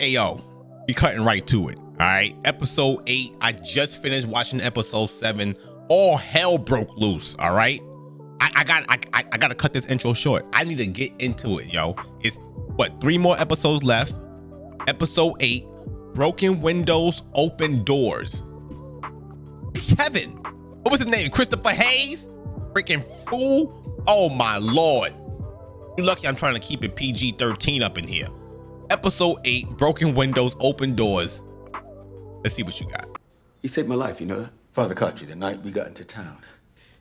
Hey, yo, we cutting right to it. All right. Episode 8. I just finished watching episode 7. All hell broke loose. All right. I gotta cut this intro short. I need to get into it, yo. It's what, 3 more episodes left. Episode 8. Broken windows, open doors. Kevin. What was his name? Christopher Hayes? Freaking fool. Oh my Lord. You're lucky I'm trying to keep it PG-13 up in here. Episode 8, broken windows, open doors. Let's see what you got. He saved my life, you know that? Father Cartry, the night we got into town.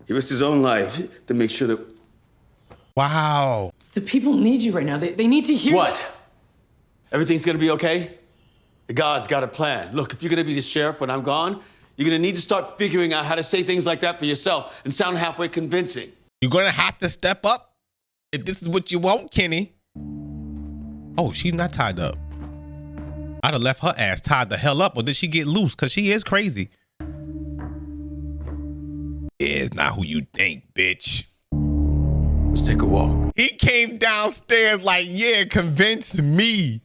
He risked his own life to make sure that... Wow. The people need you right now. They need to hear... What? Everything's gonna be okay? The gods got a plan. Look, if you're gonna be the sheriff when I'm gone, you're gonna need to start figuring out how to say things like that for yourself and sound halfway convincing. You're gonna have to step up if this is what you want, Kenny. Oh, she's not tied up. I'd have left her ass tied the hell up, or did she get loose? Because she is crazy. Yeah, it's not who you think, bitch. Let's take a walk. He came downstairs like, yeah, convince me.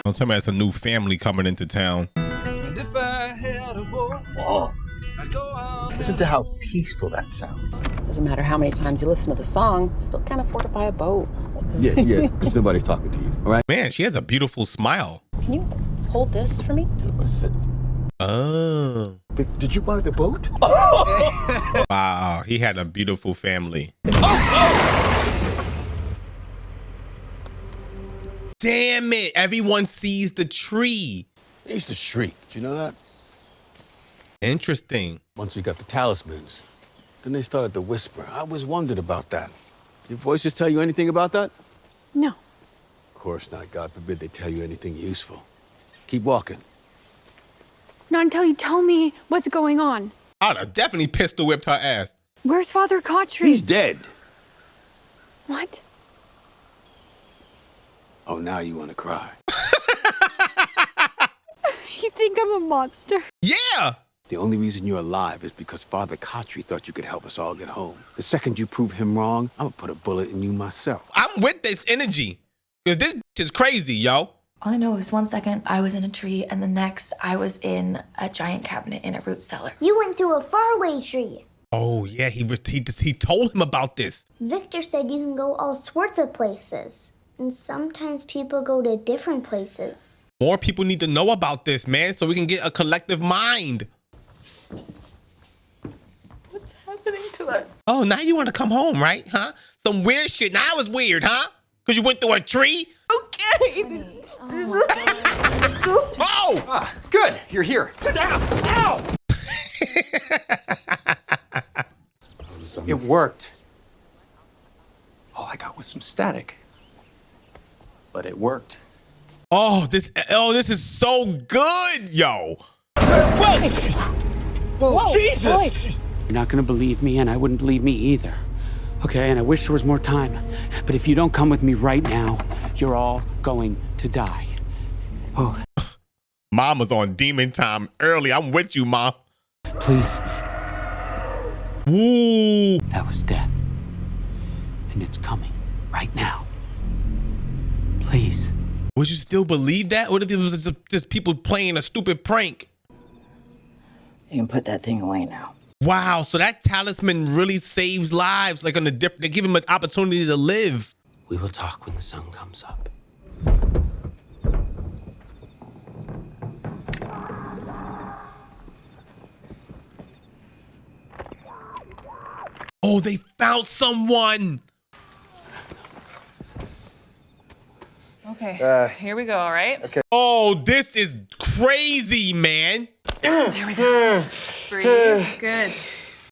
Don't tell me that's a new family coming into town. And if I had a boat, Oh, I'd go out. listen to how peaceful that sounds. Doesn't matter how many times you listen to the song, still can't afford to buy a boat. Yeah, because nobody's talking to you, all right? Man, she has a beautiful smile. Can you hold this for me? Oh. Did you buy the boat? Wow, he had a beautiful family. Damn it, everyone sees the tree. They used to shriek. Did you know that? Interesting. Once we got the talismans, then they started to whisper. I always wondered about that. Your voices tell you anything about that? No. Of course not. God forbid they tell you anything useful. Keep walking. Not until you tell me what's going on. I'd have definitely pistol whipped her ass. Where's Father Cartry? He's dead. What? Oh, now you want to cry. You think I'm a monster? Yeah. The only reason you're alive is because Father Cartry thought you could help us all get home. The second you prove him wrong, I'm gonna put a bullet in you myself. I'm with this energy. Cause this bitch is crazy, yo. All I know is 1 second I was in a tree, and the next I was in a giant cabinet in a root cellar. You went through a faraway tree. Oh yeah, he told him about this. Victor said you can go all sorts of places. And sometimes people go to different places. More people need to know about this, man, so we can get a collective mind. What's happening to us? Oh, now you want to come home, right? Huh? Some weird shit. Now it was weird, huh? Because you went through a tree? Okay. Oh! Ah, good, you're here. Get down! Ow! It worked. All I got was some static. But it worked. Oh, this is so good, yo. Whoa, Jesus! You're not gonna believe me, and I wouldn't believe me either. Okay, and I wish there was more time. But if you don't come with me right now, you're all going to die. Oh. Mama's on demon time early. I'm with you, Mom. Please. Woo. That was death. And it's coming right now. Please. Would you still believe that? What if it was just people playing a stupid prank? You can put that thing away now. Wow, so that talisman really saves lives. Like on the different, they give him an opportunity to live. We will talk when the sun comes up. Oh, they found someone. Okay, here we go, all right? Okay. Oh, this is crazy, man. Breathe. Good.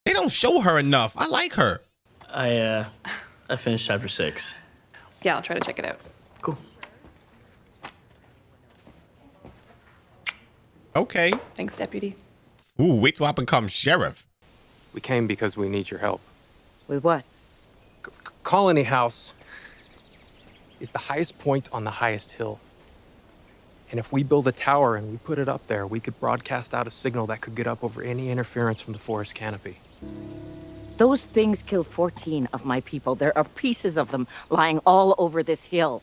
They don't show her enough. I like her. I finished chapter 6. Yeah, I'll try to check it out. Cool. Okay. Thanks, Deputy. Ooh, wait till I become sheriff. We came because we need your help. With what? Colony House is the highest point on the highest hill. And if we build a tower and we put it up there, we could broadcast out a signal that could get up over any interference from the forest canopy. Those things killed 14 of my people. There are pieces of them lying all over this hill.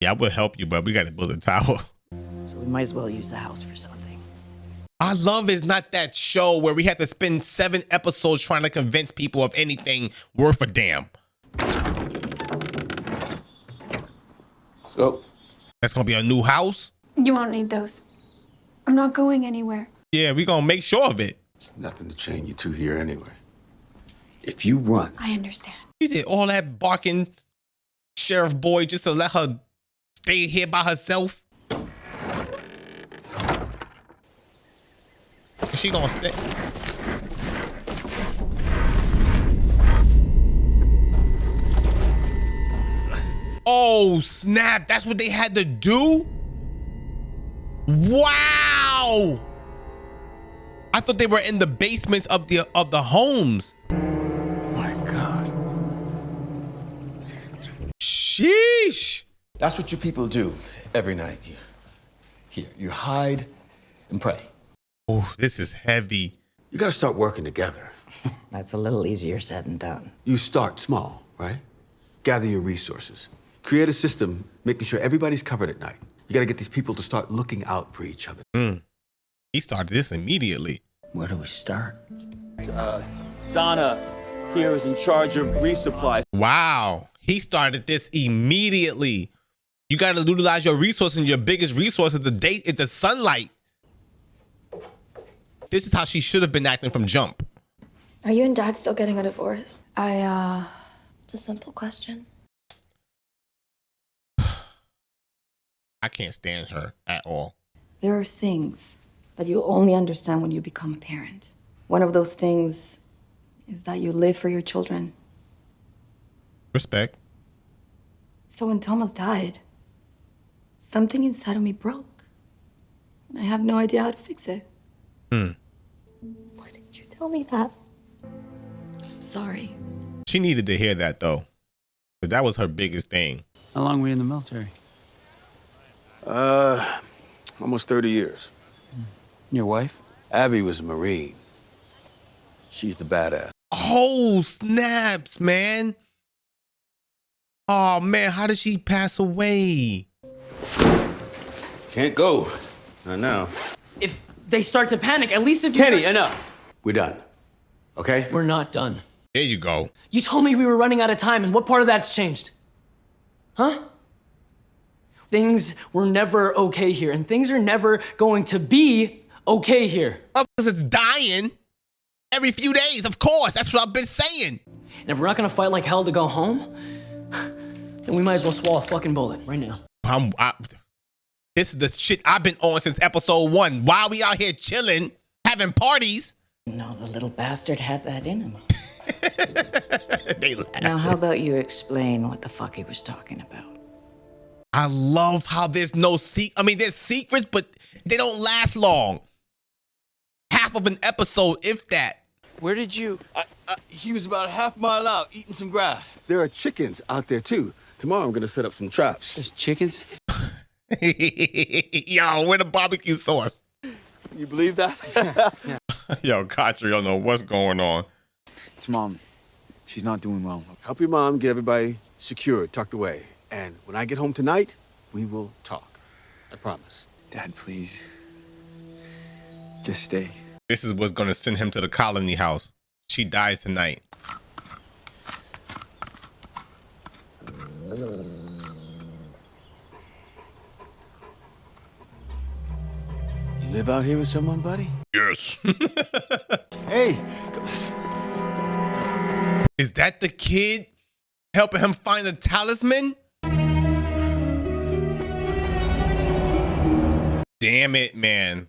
Yeah, I would help you, but we got to build a tower. So we might as well use the house for something. I love it's not that show where we had to spend 7 episodes trying to convince people of anything worth a damn. So, that's gonna be a new house? You won't need those. I'm not going anywhere. Yeah, we gonna make sure of it. there's nothing to chain you two here anyway. If you run, I understand. You did all that barking, sheriff boy, just to let her stay here by herself? Is she gonna stay? Oh snap, that's what they had to do? Wow! I thought they were in the basements of the homes. my God. Sheesh. That's what you people do every night. You hide and pray. Oh, this is heavy. You gotta start working together. That's a little easier said than done. You start small, right? Gather your resources. Create a system making sure everybody's covered at night. You gotta get these people to start looking out for each other. He started this immediately. Where do we start? Donna here is in charge of resupply. Wow. He started this immediately. You got to utilize your resources, and your biggest resource is the sunlight. This is how she should have been acting from jump. Are you and Dad still getting a divorce? It's a simple question. I can't stand her at all. There are things that you'll only understand when you become a parent. One of those things is that you live for your children. Respect. So when Thomas died, something inside of me broke. And I have no idea how to fix it. Why didn't you tell me that? I'm sorry. She needed to hear that, though. But that was her biggest thing. How long were you in the military? Almost 30 years. Your wife? Abby was a Marine. She's the badass. Oh, snaps, man. Oh, man, how did she pass away? Can't go. Not now. If they start to panic, at least if you... Kenny, enough. We're done. Okay? We're not done. There you go. You told me we were running out of time, and what part of that's changed? Huh? Things were never okay here, and things are never going to be okay here. Because it's dying every few days, of course. That's what I've been saying. And if we're not gonna fight like hell to go home, then we might as well swallow a fucking bullet right now. This is the shit I've been on since episode 1. Why we out here chilling, having parties? No, the little bastard had that in him. They laugh. Now, how about you explain what the fuck he was talking about? I love how there's no there's secrets, but they don't last long. Half of an episode, if that. Where did you... He was about a half mile out eating some grass. There are chickens out there, too. Tomorrow I'm gonna set up some traps. There's chickens? Yo, where the barbecue sauce? You believe that? Yo, Katri don't know what's going on. It's Mom. She's not doing well. Help your mom get everybody secured, tucked away. And when I get home tonight, we will talk. I promise. Dad, please. Just stay. This is what's gonna send him to the colony house. She dies tonight. You live out here with someone, buddy? Yes. Hey! Is that the kid helping him find the talisman? Damn it, man.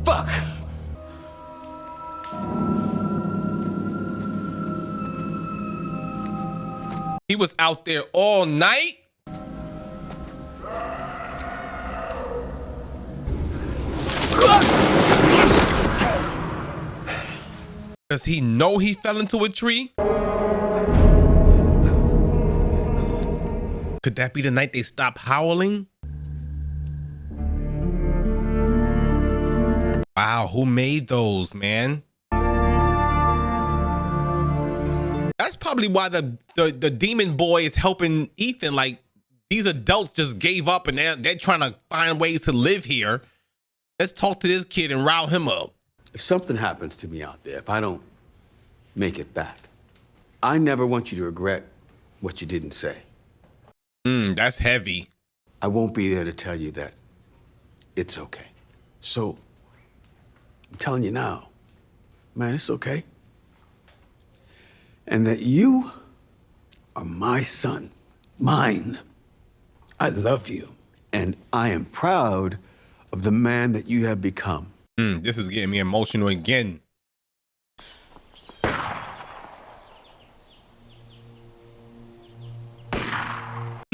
Fuck! He was out there all night? Does he know he fell into a tree? Could that be the night they stopped howling? Wow, who made those, man? That's probably why the demon boy is helping Ethan, like These adults just gave up and they're trying to find ways to live here. Let's talk to this kid and rile him up. If something happens to me out there, if I don't make it back, I never want you to regret what you didn't say. That's heavy. I won't be there to tell you that it's okay. So, I'm telling you now, man, it's okay. And that you are my son, mine. I love you, and I am proud of the man that you have become. This is getting me emotional again.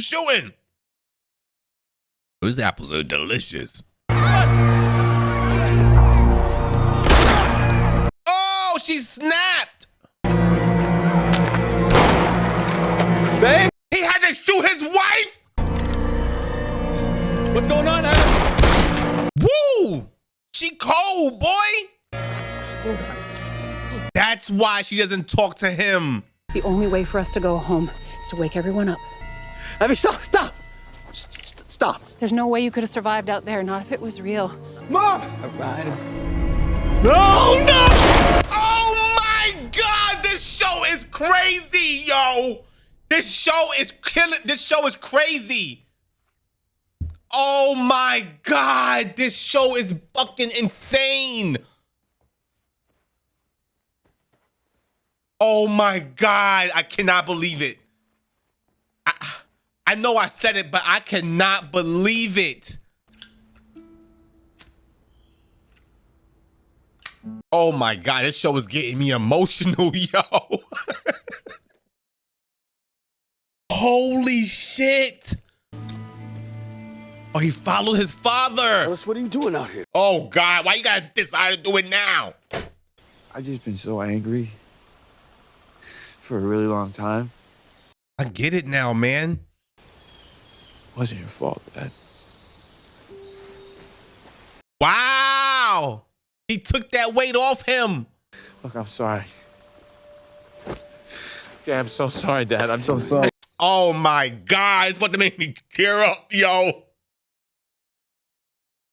Shooting. Those apples are delicious. Oh, she snapped. Babe? He had to shoot his wife? What's going on, Adam? Woo! She cold, boy. That's why she doesn't talk to him. The only way for us to go home is to wake everyone up. Abby, stop! Stop! There's no way you could have survived out there, not if it was real. Mom! All right. No! Oh my God! This show is crazy, yo! This show is killing. This show is crazy. Oh my God! This show is fucking insane. Oh my God! I cannot believe it. I know I said it, but I cannot believe it. Oh my God, this show is getting me emotional, yo. Holy shit. Oh, he followed his father. Alice, what are you doing out here? Oh God, why you gotta decide to do it now? I've just been so angry for a really long time. I get it now, man. It wasn't your fault, Dad. Wow. He took that weight off him. Look, I'm sorry. Yeah, I'm so sorry, Dad. I'm so sorry. Oh my God, it's about to make me tear up, yo.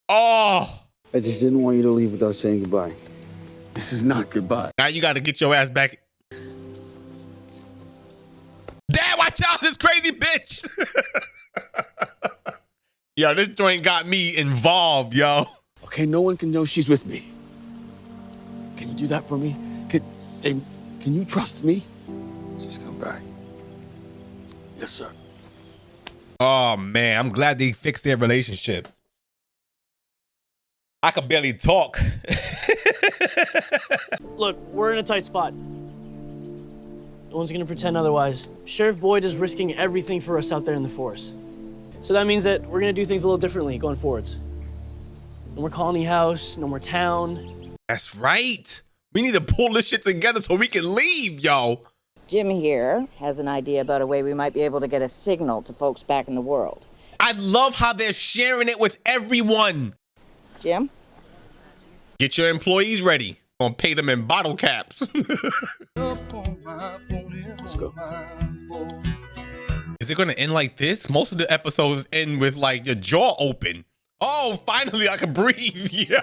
Oh. I just didn't want you to leave without saying goodbye. This is not goodbye. Now you gotta get your ass back. Dad, watch out, this crazy bitch. Yo, this joint got me involved, yo. Okay, no one can know she's with me. Can you do that for me? Can you trust me? Just come back. Yes, sir. Oh man, I'm glad they fixed their relationship. I could barely talk. Look, we're in a tight spot. No one's gonna pretend otherwise. Sheriff Boyd is risking everything for us out there in the force. So that means that we're gonna do things a little differently going forwards. No more colony house, no more town. That's right. We need to pull this shit together so we can leave, yo. Jim here has an idea about a way we might be able to get a signal to folks back in the world. I love how they're sharing it with everyone. Jim? Get your employees ready. Gonna pay them in bottle caps. Let's go. Is it gonna end like this? Most of the episodes end with like your jaw open. Oh, finally I can breathe, yo.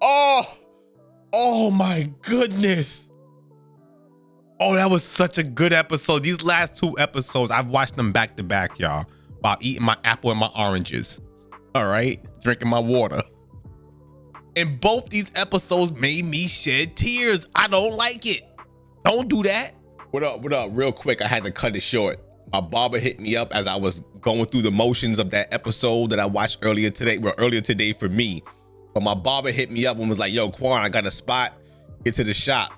Oh my goodness. Oh, that was such a good episode. These last two episodes, I've watched them back to back, y'all, while eating my apple and my oranges. All right, drinking my water. And both these episodes made me shed tears. I don't like it. Don't do that. What up? Real quick, I had to cut it short. My barber hit me up as I was going through the motions of that episode that I watched earlier today. Well, earlier today for me. But my barber hit me up and was like, yo, Quan, I got a spot. Get to the shop.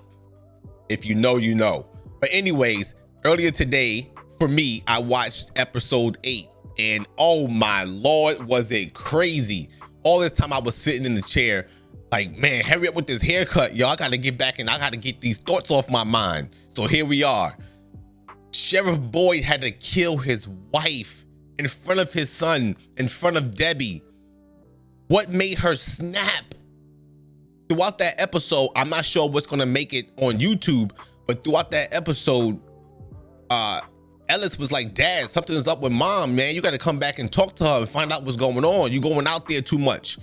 If you know, you know. But anyways, earlier today, for me, I watched episode 8. And oh my Lord, was it crazy. All this time I was sitting in the chair like, man, hurry up with this haircut, y'all. I gotta get back and I gotta get these thoughts off my mind. So here we are. Sheriff Boyd had to kill his wife in front of his son, in front of Debbie. What made her snap? Throughout that episode, I'm not sure what's gonna make it on YouTube, but throughout that episode, Ellis was like, Dad, something's up with Mom, man. You got to come back and talk to her and find out what's going on. You going out there too much.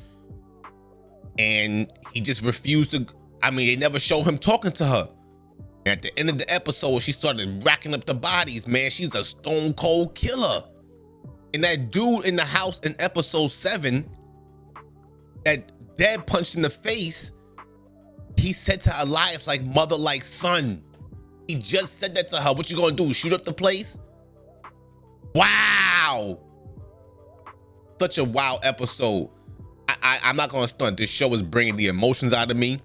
And he just refused to. I mean, they never show him talking to her. And at the end of the episode, she started racking up the bodies, man. She's a stone cold killer. And that dude in the house in episode 7, that Dad punched in the face, he said to Elias, like mother, like son. He just said that to her. What you gonna do? Shoot up the place? Wow. Such a wild episode. I'm not gonna stunt. This show is bringing the emotions out of me.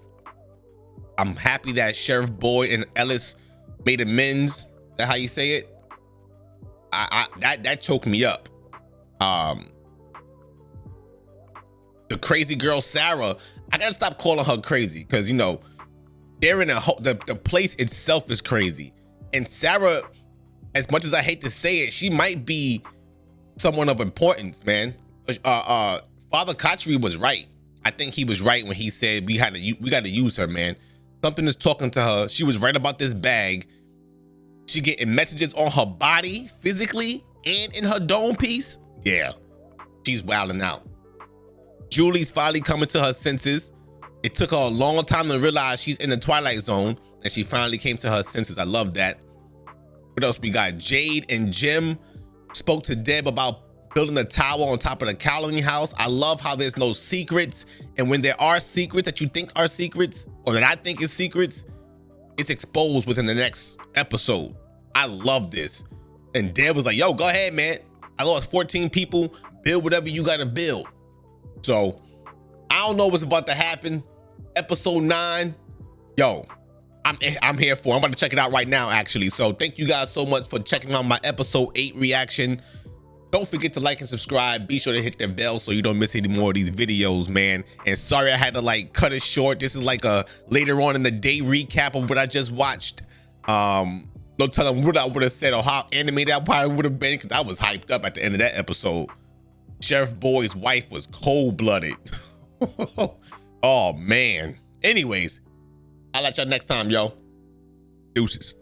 I'm happy that Sheriff Boyd and Ellis made amends. Is that how you say it? That choked me up. The crazy girl Sarah, I gotta stop calling her crazy because you know they're in the place itself is crazy. And Sarah, as much as I hate to say it, she might be someone of importance, man. Father Khatri was right. I think he was right when he said we got to use her, man. Something is talking to her. She was right about this bag. She getting messages on her body physically and in her dome piece. Yeah, she's wilding out. Julie's finally coming to her senses. It took her a long time to realize she's in the Twilight Zone, and she finally came to her senses. I love that. What else we got? Jade and Jim spoke to Deb about building a tower on top of the Cowling house. I love how there's no secrets. And when there are secrets that you think are secrets, or that I think is secrets, it's exposed within the next episode. I love this. And Deb was like, yo, go ahead, man. I lost 14 people. Build whatever you gotta build. So I don't know what's about to happen. Episode 9, yo, I'm here for it. I'm about to check it out right now, actually. So thank you guys so much for checking out my episode 8 reaction. Don't forget to like and subscribe. Be sure to hit the bell so you don't miss any more of these videos, man. And sorry I had to like cut it short. This is like a later on in the day recap of what I just watched. No telling what I would have said or how animated I probably would have been because I was hyped up at the end of that episode. Sheriff Boyd's wife was cold-blooded. Oh, man. Anyways, I'll let y'all next time, yo. Deuces.